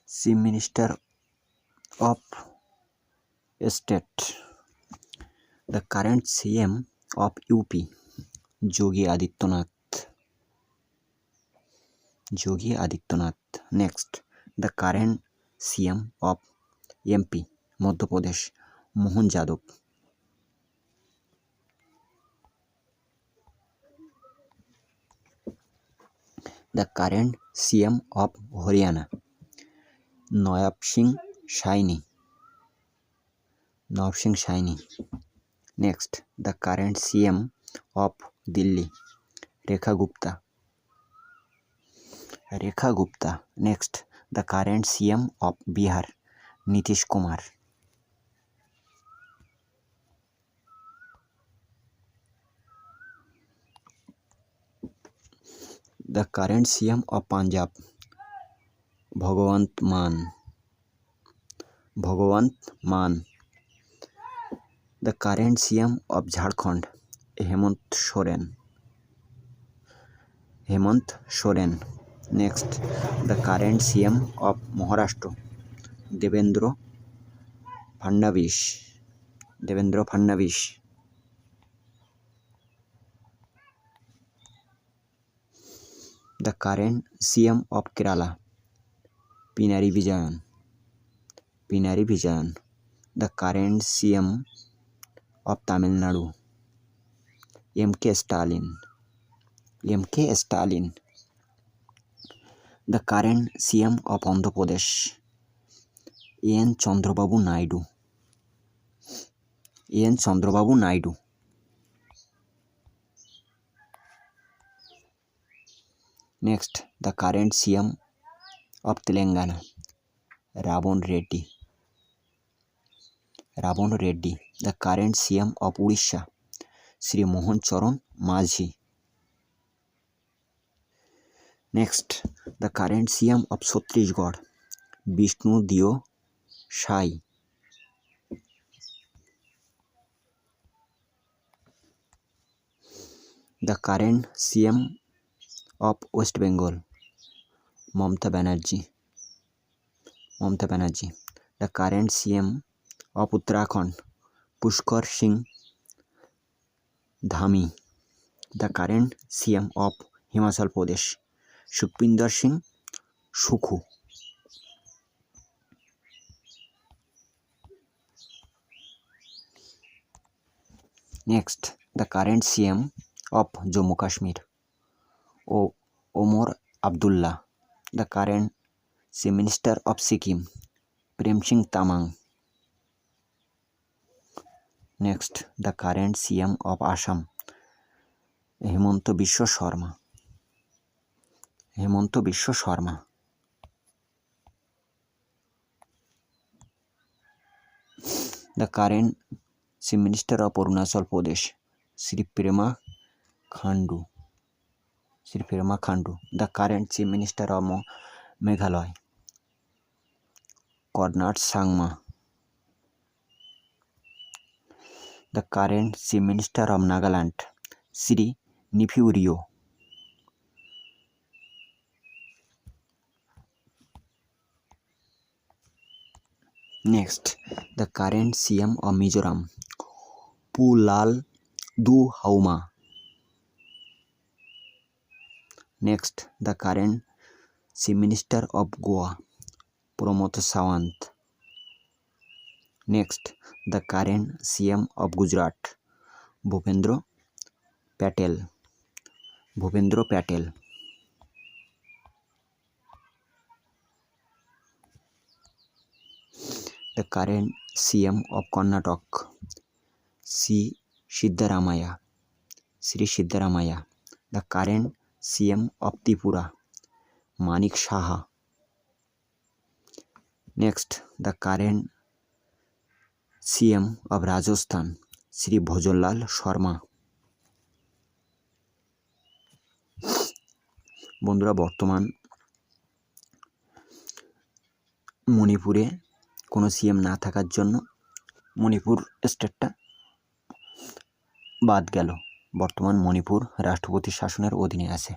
Chief Minister of State. The current CM of UP, Yogi Adityanath. Next, the current CM of MP, Madhya Pradesh, Mohan Yadav. The current CM of Haryana, Nawab Singh Saini. Next, the current CM of Delhi, Rekha Gupta. Next, the current CM of Bihar, Nitish Kumar. The current CM of Punjab, Bhagwant Mann. The current CM of Jharkhand, Hemant Soren. Next, the current CM of Maharashtra, Devendra Fadnavis. The current CM of Kerala, Pinarayi Vijayan. The current CM of Tamil Nadu, M.K. Stalin. The current CM of Andhra Pradesh, N. Chandrababu Naidu. Next, the current CM of Telangana, Ravon Reddy. The current CM of Odisha, Sri Mohan Charan Majhi. Next, the current CM of Chhattisgarh, Vishnu Deo Sai. The current CM of West Bengal, Mamata Banerjee. The current CM of Uttarakhand, Pushkar Singh Dhami. The current CM of Himachal Pradesh, Sukhbinder Singh Sukhu. Next, the current CM of Jammu Kashmir, Omar Abdullah. The current Chief Minister of Sikkim, Prem Singh Tamang. Next, the current CM of Assam, Hemanta Biswa Sharma. The current Chief Minister of Arunachal Pradesh, Sri Pema Khandu. The current Chief Minister of Meghalaya, Konark Sangma. The current Chief Minister of Nagaland, Sri Neiphiu Rio. Next, the current CM of Mizoram, Pu Laldu Hauma. Next, the current Chief Minister of Goa, Pramod Sawant. Next, the current CM of Gujarat, Bhupendra Patel. The current CM of Karnataka, Sri Siddaramaiah. The current CM of Tripura, Manik Saha. Next, the current CM of Rajasthan, Sri Bhojanlal Sharma. বন্ধুরা, বর্তমান মণিপুরে কোনো CM না থাকার জন্য মণিপুর স্টেটটা বাদ গেল। বর্তমান মণিপুর রাষ্ট্রপতির শাসনের অধীনে আছে।